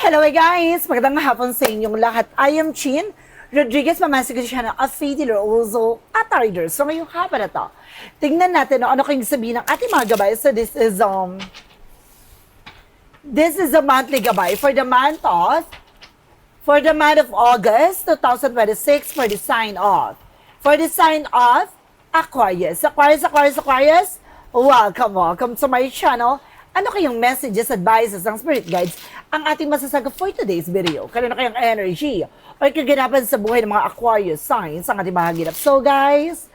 Hello guys! Magandang hapon sa inyong lahat. I am Chin Rodriguez, mamasa ko siya ng Afi Dealer also at Rider. So ngayong hapon na to, tingnan natin ano kayong sabihin ng ating mga gabay. So this is a monthly gabay for the month of August 2026 for the sign of Aquarius. Aquarius, welcome to my channel. Ano kayong messages, advices, ng spirit guides ang ating masasagot for today's video? Kanino kayong energy o kaganapan sa buhay ng mga Aquarius signs ang ating mahaginap? So guys,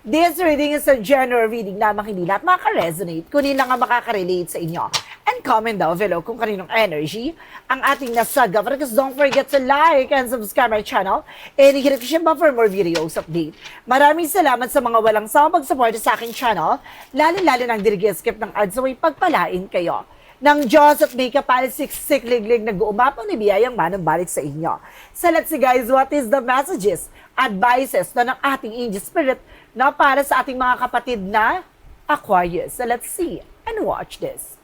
this reading is a general reading lamang, hindi lahat makaka-resonate, kunin lang ang makaka-relate sa inyo. And comment down below kung kaninong energy ang ating nasagap. Because don't forget to like and subscribe my channel. And hit the bell for more videos update. Maraming salamat sa mga walang sawang pag-support sa aking channel. Lalo-lalo nang dirigi-skip ng ads away pagpalain kayo ng Diyos at may kapal-siksik-liglig nag-uumapang ni biyayang manong balik sa inyo. So let's see guys, what is the messages, advices ng ating angel spirit na para sa ating mga kapatid na Aquarius. So let's see and watch this.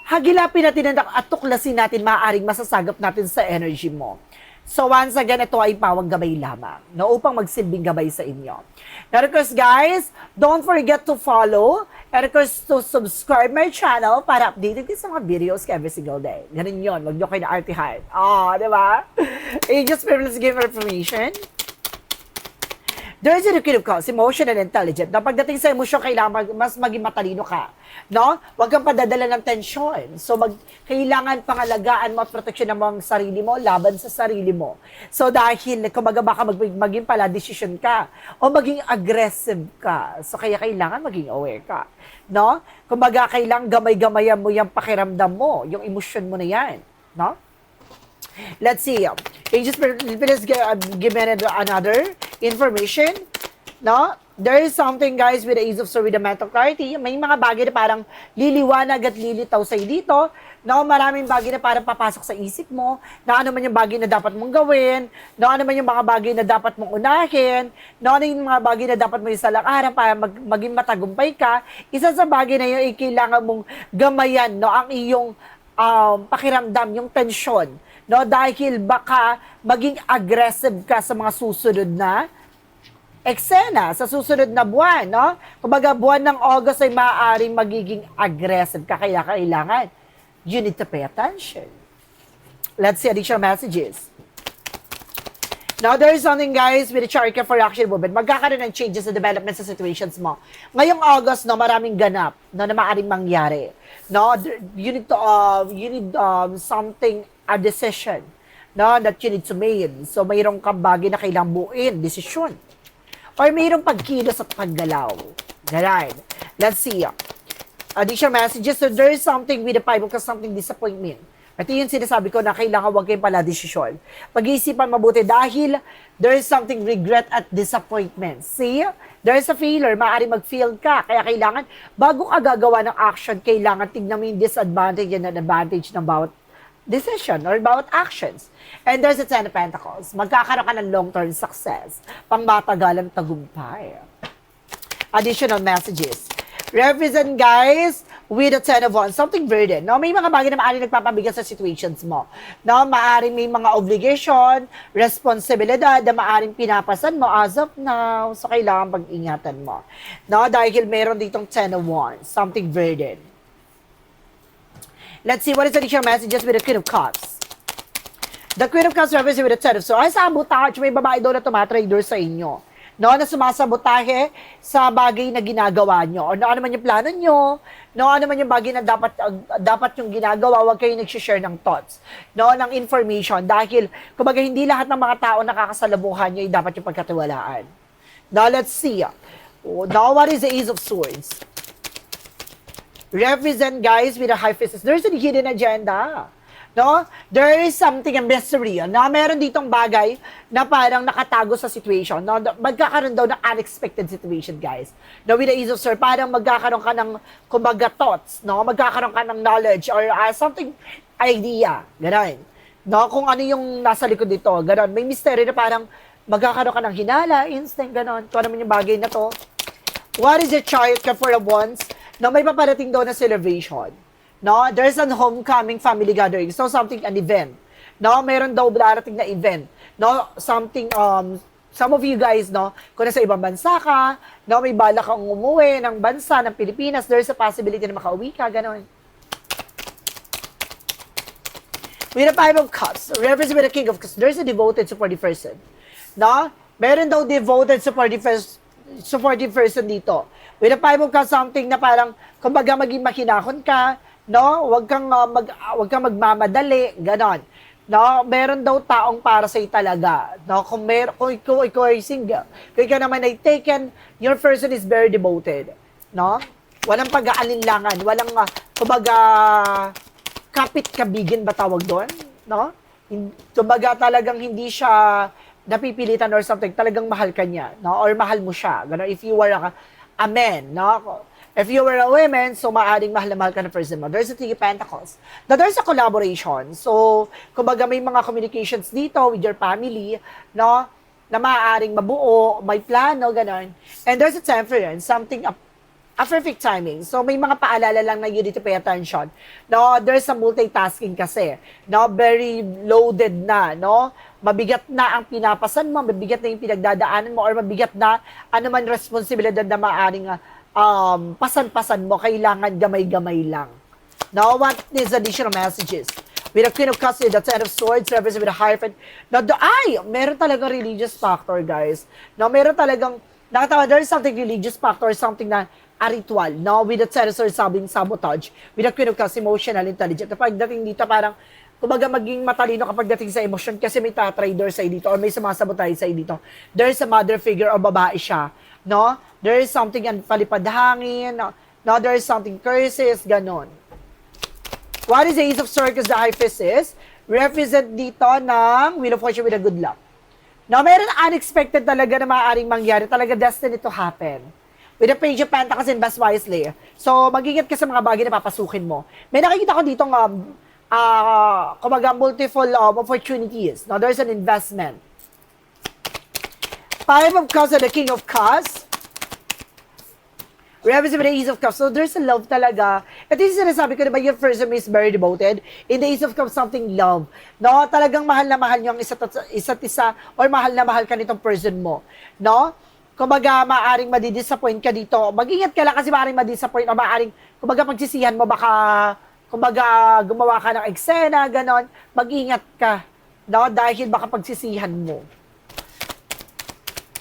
Hagilapin natin at tuklasin natin maaaring masasagap natin sa energy mo. So once again, ito ay pawang gabay lamang na upang magsilbing gabay sa inyo. And of course guys, don't forget to follow and of course to subscribe my channel para updated din sa mga videos every single day. Ganun yun, wag nyo kayo na artihan. Di ba? Just privilege give information. There is a kind of cause, emotional and intelligent. Na pagdating sa emosyon, kailangan mas maging matalino ka. No? Huwag kang padadala ng tensyon. So, kailangan pangalagaan mo at proteksyon mo ang sarili mo, laban sa sarili mo. So, dahil, kumaga baka maging pala decision ka o maging aggressive ka. So, kaya kailangan maging aware ka. No? Kumaga kailangan gamay-gamayan mo yung pakiramdam mo, yung emosyon mo na yan. No? Let's see. Let's give me another information. No? There is something guys with the Ace of Swords with the mental clarity. May mga bagay na parang liliwanag at lilitaw sa'yo dito. No? Maraming bagay na parang papasok sa isip mo. Na ano man yung bagay na dapat mong gawin. No? Ano man yung mga bagay na dapat mong unahin. No? Ano yung mga bagay na dapat mo isalakaran para maging matagumpay ka. Isa sa bagay na yun ay kailangan mong gamayan, no? Ang iyong pakiramdam, yung tensyon. No, dahil baka maging aggressive ka sa mga susunod na eksena, sa susunod na buwan, no? Kumbaga, buwan ng August ay maaaring magiging aggressive ka, kaya kailangan you need to pay attention. Let's see additional messages. Now, there is something, guys, with the Charika for action movement. Magkakaroon ng changes sa development sa situations mo. Ngayong August, no, maraming ganap no, na maaaring mangyari. No, you need something, a decision, no, that you need to make. So, mayroong kang bagay na kailangang buuin, desisyon. Or mayroong pagkilos at paggalaw. Ganun. Let's see. Additional messages. So, there is something with the Five of Cups, something disappointment. Ito yung sinasabi ko na kailangan huwag kayong pala desisyon. Pag-iisipan mabuti dahil there is something regret at disappointment. See? There is a failure. Maaari mag-fail ka. Kaya kailangan, bago ka gagawa ng action, kailangan tignan mo yung disadvantage and advantage ng bawat decision or bawat actions. And there's a Ten of Pentacles. Magkakaroon ka ng long-term success. Pangmatagalang tagumpay. Additional messages. Represent guys with a Ten of Wands, something burden. No? May mga bagay na maaaring nagpapabigat sa situations mo. No? Maaaring may mga obligation, responsibilidad na maaaring pinapasan mo as of now. So, kailangan pag-ingatan mo. No? Dahil meron ditong Ten of Wands, something burden. Let's see, what is the additional messages with the Queen of Cups? The Queen of Cups represents with the Ten of Swords. Ay, sabotage. May babae doon na tumatrader sa inyo. No, na sumasabotahe sa bagay na ginagawa nyo. O ano man yung plano nyo. No, ano man yung bagay na dapat yung ginagawa. Huwag kayo nag-share ng thoughts. No, ng information. Dahil, kumbaga, hindi lahat ng mga tao nakakasalamuhan nyo ay dapat yung pagkatiwalaan. Now, let's see. Now, what is the Ace of Swords? Represent guys with a high fist. There's a hidden agenda. No? There is something, a mystery, na meron ditong bagay na parang nakatago sa situation. No? Magkakaroon daw ng unexpected situation, guys. No, with the Ace of Swords, parang magkakaroon ka ng, kumbaga, thoughts, no? Magkakaroon ka ng knowledge or something, idea. Ganon. No? Kung ano yung nasa likod dito. Ganon. May mystery na parang magkakaroon ka ng hinala, instinct, ganon. Kung ano man yung bagay na to. What is the Chariot for the Wands? No, may paparating daw na celebration. No, there's an homecoming family gathering. So, something, an event. No, meron daw darating na event. No, something, some of you guys, no, kung nasa ibang bansa ka, no, may balak kang umuwi ng bansa, ng Pilipinas, there's a possibility na makauwi ka, gano'n. With the Five of Cups, reference with the King of Cups, there's a devoted, supportive person. No? Meron daw devoted, supportive person dito. With the Five of Cups, something na parang, kumbaga maging makinahon ka, no? Huwag kang magmamadali, ganon. No? Meron daw taong para sa'yo talaga. No? Kung ikaw ay single, kung ikaw naman ay taken, your person is very devoted. No? Walang pag-aalinlangan, walang, kumbaga, kapit-kabigin ba tawag doon? No? Kumbaga talagang hindi siya napipilitan or something, talagang mahal ka niya, no? Or mahal mo siya. Gano, if you were a man, no? If you were a woman, so maaaring mahal na mahal ka na person mo. There's a Three of Pentacles. Now, there's a collaboration. So, kumbaga may mga communications dito with your family, no? Na maaaring mabuo, may plano, ganon. And there's a Temperance, something a perfect timing. So, may mga paalala lang na you need to pay attention. No, there's a multitasking kasi. No, very loaded na, no? Mabigat na ang pinapasan mo, mabigat na yung pinagdadaanan mo, or mabigat na anuman responsibilidad na maaring pasan-pasan mo, kailangan gamay-gamay lang. Now, what is additional messages? With the Queen of Cups, with the Ten of Swords, represents with the Hierophant. Now, meron talagang religious factor, guys. No, meron talagang, nakatawa, there is something religious factor, something na a ritual, no? With the Ten of Swords, sabing sabotage. With the Queen of Cups, emotional, intelligent. Kapag dating dito, parang, kumbaga maging matalino kapag dating sa emotion kasi may tatrader sa'yo dito or may sumasabotage sa'yo dito. There is a mother figure o babae siya, no? There is something palipad hangin, no? There is something curses, ganon. What is the Ace of Swords, the High Priestess? Represent dito ng Wheel of Fortune with a good luck. Now, meron unexpected talaga na maaaring mangyari, talaga destined to happen. With the Page of Pentacles, invest wisely. So, mag-ingat ka sa mga bagay na papasukin mo. May nakikita ko dito kumbaga, multiple opportunities. Now, there's an investment. Five of Cups and the King of Cups. Represent with the Ace of Cups. So, there's a love talaga. At yung sinasabi ko, diba, your person is very devoted. In the Ace of Cups, something love. No? Talagang mahal na mahal nyo ang isa't isa or mahal na mahal ka nitong person mo. No? Kumbaga, maaaring madidisappoint ka dito. Mag-ingat ka lang kasi maaaring madisappoint o maaaring, kumbaga, pagsisihan mo, baka, kumbaga, gumawa ka ng eksena, ganon. Mag-ingat ka, no? Dahil baka pagsisihan mo.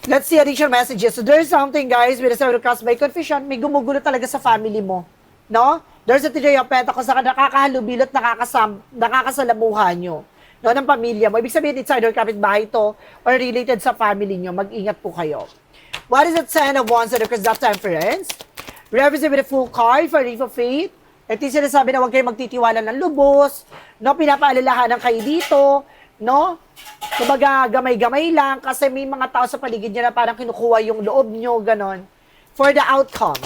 Let's see additional messages. So, there's something, guys, with the Seven of Cups, may confusion, may gumugulo talaga sa family mo, no? There's a Three of Pentacles na nakakahalubilot, nakakasalamuhan nyo, no, ng pamilya mo. Ibig sabihin, it's either kapitbahay to or related sa family nyo. Mag-ingat po kayo. What is the Ten of Wands and the Crystal Temperance? Represent with a full card for Leap of Faith. Ito yung sinasabi na huwag kayo magtitiwala ng lubos, no? Pinapaalalahanan kayo dito, no? Kumbaga, gamay-gamay lang kasi may mga tao sa paligid nyo na parang kinukuha yung loob nyo, ganon. For the outcome.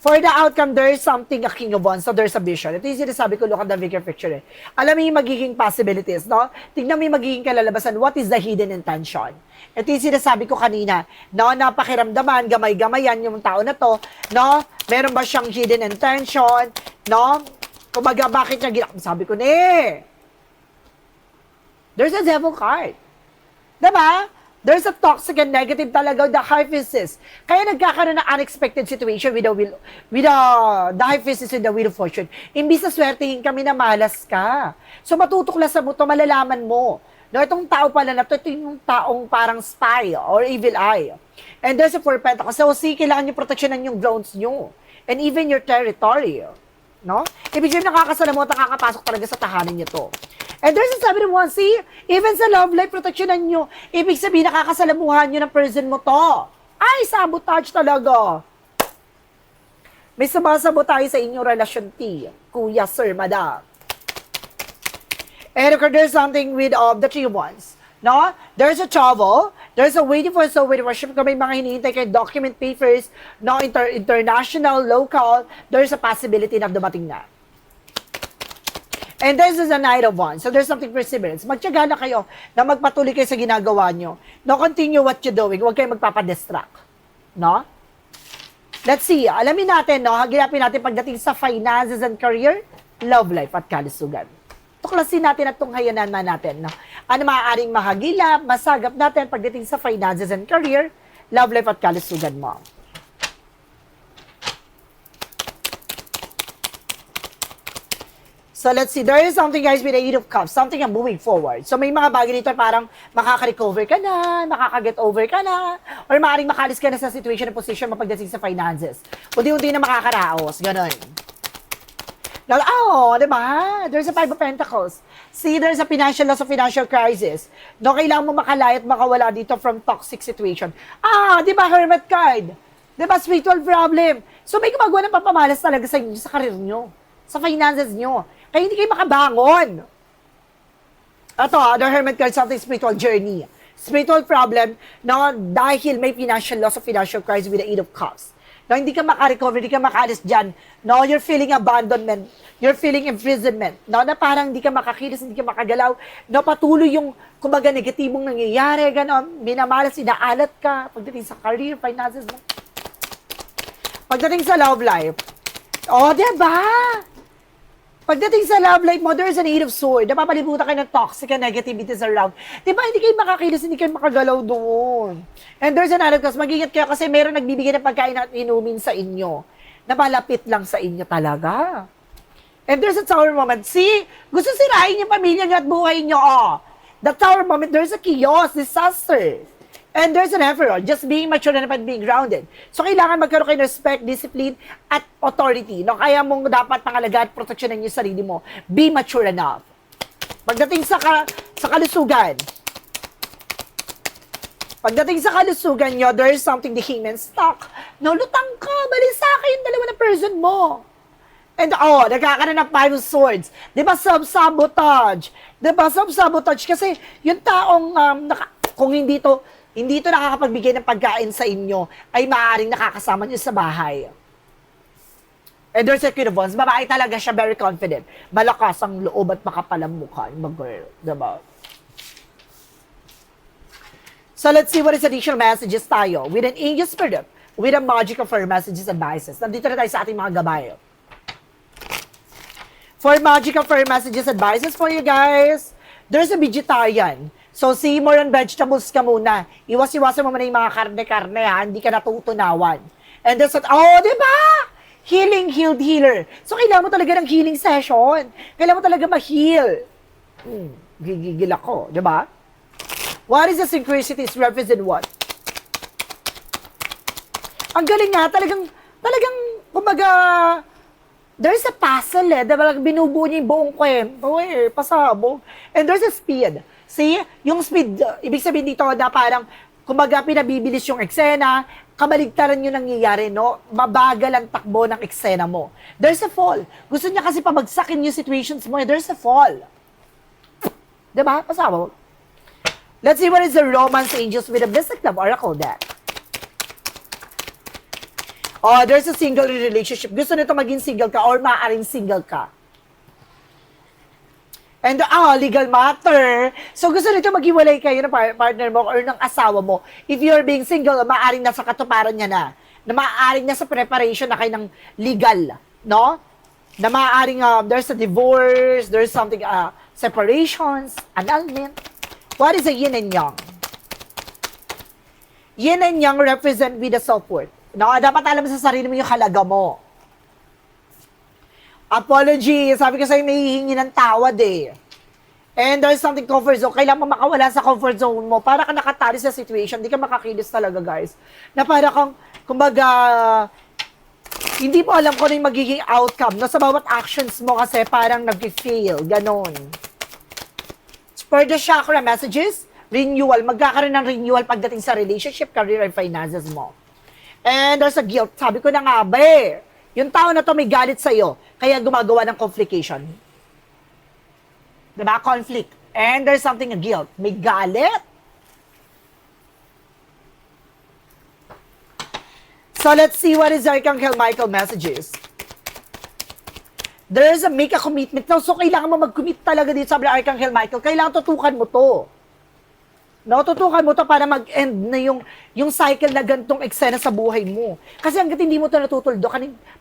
For the outcome, there is something, a King of Wands, so there's a vision. Ito yung sinasabi ko, look at the bigger picture. Alam mo yung magiging possibilities, no? Tignan mo yung magiging kalalabasan. What is the hidden intention? Ito yung sinasabi ko kanina, no? Napakiramdaman, gamay-gamayan yung tao na to, no? Meron ba siyang hidden intention, no? Kumbaga, bakit niya sabi ko, there's a devil card. Diba? There's a toxic and negative talaga, the High Priestess. Kaya nagkakaroon ng unexpected situation with the High Priestess with the Wheel of Fortune. Imbis na swertihin kami na malas ka. So matutuklasan mo to, malalaman mo. No, itong tao pala na to, ito yung taong parang spy or evil eye. And there's a Four of Pentacles. So see, kailangan nyo proteksyonan yung grounds nyo. And even your territory. No? Ibig sabihin, nakakasalamuha at nakakapasok talaga sa tahanan nyo to. And there's a Seven of Wands, see? Even sa love life, proteksyonan nyo. Ibig sabihin, nakakasalamuhan nyo ng person mo to. Ay, sabotage talaga. May sumasabotage sa inyong relasyon, T. Kuya, sir, madam. And there's something with the Three of Wands. No? There's a travel. There's a waiting for soul with worship. Kung may mga hinihintay kayo, document papers, no, international, local, there's a possibility na dumating na. And this is a Knight of Wands. So there's something perseverance. Magtiyaga na kayo na magpatuloy kayo sa ginagawa nyo. No, continue what you're doing. Huwag kayo magpapadistract. No? Let's see, alamin natin, no? Haginapin natin pagdating sa finances and career, love life at kalusugan. Tuklasin natin at tunghayanan natin, no? Ano maaaring mahagilap, masagap natin pagdating sa finances and career, love life at kalusugan mo. So let's see, there is something guys with the Eight of Cups, something I'm moving forward. So may mga bagay dito parang makaka-recover ka na, makaka-get over ka na, or maaaring makalis ka na sa situation and position mo pagdating sa finances. Unti-unti na makakaraos, ganun. Now, diba? There's a Five of Pentacles. See, there's a financial loss, a financial crisis. No, kailangan mo makalaya at makawala dito from toxic situation. Diba, Hermit card? Diba, spiritual problem? So may gumagawa ng papamalas talaga sa inyo, sa karir nyo, sa finances nyo. Kaya hindi kayo makabangon. Ito, the Hermit card, something spiritual journey. Spiritual problem, no, dahil may financial loss of financial crisis with the Eight of Cups. No, hindi ka makarecover, hindi ka makaalis dyan. No, you're feeling abandonment. You're feeling imprisonment. No, na parang hindi ka makakilos, hindi ka makagalaw. No, patuloy yung, kumbaga, negatibong nangyayari, gano'n. Minamalas, inaalat ka. Pagdating sa career, finances mo. Pagdating sa love life. Diba? Pagdating sa love life mo, there's an Eight of Swords. Napapalibutan kayo ng toxic and negativities around. Diba, hindi kayo makakilos, hindi kayo makagalaw doon. And there's another cause, mag-ingat kayo kasi meron nagbibigay ng pagkain at inumin sa inyo na malapit lang sa inyo talaga. And there's a tower moment. See, gusto sirain yung pamilya nyo at buhay nyo. The tower moment, there's a chaos, disaster. And there's an Emperor, just being mature and being grounded. So, kailangan magkaroon kayo ng respect, discipline, at authority. No? Kaya mong dapat pangalagaan at proteksyonan yung sarili mo. Be mature enough. Pagdating sa kalusugan, nyo, there is something the Hangman stuck. No, lutang ka, balisa ka yung dalawa na person mo. And nagkakaroon ng Five of Swords. Diba, self-sabotage? Diba, self-sabotage? Kasi yung taong, kung hindi to nakakapagbigay ng pagkain sa inyo, ay maaaring nakakasama niyo sa bahay. And there's a Queen of Wands. Babae talaga siya, very confident. Malakas ang loob at makapal ang mukha. Mag-girl. Diba? So let's see what is additional messages tayo. With an angel spirit, with a magic of her messages and advices. Nandito na tayo sa ating mga gabay. For magic of her messages and advices for you guys, there's a vegetarian. So, see more on vegetables ka muna. Iwas-iwasan mo muna yung mga karne-karne, ha? Hindi ka natutunawan. And that's what, diba? Healing, healed, healer. So, kailangan mo talaga ng healing session. Kailangan mo talaga ma-heal. Gigigil ako, diba? What is the synchronicities represent what? Ang galing nga, talagang, kumbaga, there's a puzzle, diba? Binubuo niya yung buong kwento, pasabog. And there's a speed. See, yung speed, ibig sabihin dito na parang, kumbaga, pinabibilis yung eksena, kabaligtaran yung nangyayari, no? Mabagal ang takbo ng eksena mo. There's a fall. Gusto niya kasi pabagsakin yung situations mo, there's a fall. Diba? Pasabog. Let's see what is the romance angels with a mystic love oracle deck. There's a single relationship. Gusto nito maging single ka or maaaring single ka. And legal matter. So gusto nito maghiwalay kayo ng partner mo or ng asawa mo. If you're being single, maaaring nasa katuparan niya na maaaring nasa preparation na kayo ng legal, no? Na maaaring there's a divorce, there's something, separations, annulment. What is a yin and yang? Yin and yang represent with the self-worth. No, dapat alam sa sarili mo yung halaga mo. Apology. Sabi ko sa'yo, may hihingi ng tawad eh. And there's something comfort zone. Kailangan mo makawala sa comfort zone mo para ka nakatali sa situation. Hindi ka makakilos talaga, guys. Na para kang, kumbaga, hindi mo alam kung ano yung magiging outcome. No? Sa bawat actions mo kasi parang nag-fail. Ganon. For the chakra messages, renewal. Magkakaroon ng renewal pagdating sa relationship, career, and finances mo. And there's a guilt. Sabi ko na nga ba eh. Yung tao na to may galit sa'yo, kaya gumagawa ng complication. Diba? Conflict. And there's something, a guilt. May galit. So let's see what is Archangel Michael messages. There's a make a commitment. So kailangan mo mag-commit talaga dito, sabi ng Archangel Michael. Kailangan tutukan mo to. No, tutukan mo to para mag-end na yung cycle na gantong eksena sa buhay mo. Kasi hanggat hindi mo to natutuldo,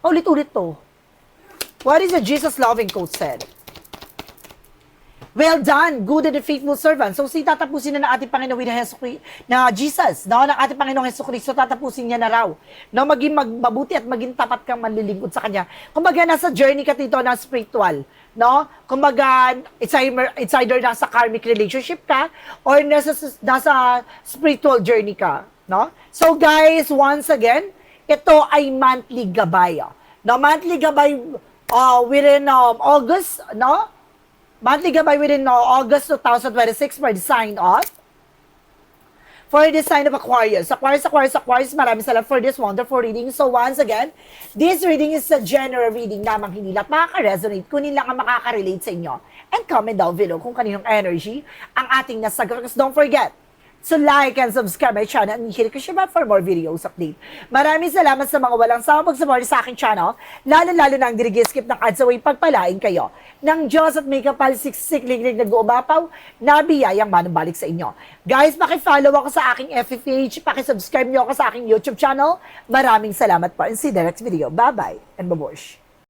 paulit-ulit to. What is the Jesus loving quote said? Well done, good and faithful servant. So, si tatapusin na ng ating Panginoon na Jesus, no, ng ating Panginoong Hesus Kristo, tatapusin niya na raw. No, maging mabuti at maging tapat kang manlilingkod sa Kanya. Kumbaga, nasa journey ka dito na spiritual. No? Kumbaga, it's either nasa karmic relationship ka or nasa spiritual journey ka. No? So, guys, once again, ito ay monthly gabay. No, monthly gabay within August, no? Monthly gabay within August 2026 for the sign off. For the sign of Aquarius. Aquarius, maraming salamat for this wonderful reading. So once again, this reading is a general reading lamang, hindi lahat makaka-resonate, kunin lang ang makaka-relate sa inyo. And comment down below kung kaninong energy ang ating nasagot. Because don't forget, so like and subscribe my channel and hit the bell for more videos update. Maraming salamat sa mga walang sawang pag-support sa aking channel, lalo-lalo na ang dirigi-skip ng ads away, pagpalain kayo ng Diyos at may kapal siksik-liglig nag-uumapaw na biyayang manumbalik sa inyo. Guys, paki-follow ako sa aking FB page, paki-subscribe nyo ako sa aking YouTube channel. Maraming salamat po and see you in the next video. Bye-bye and babush.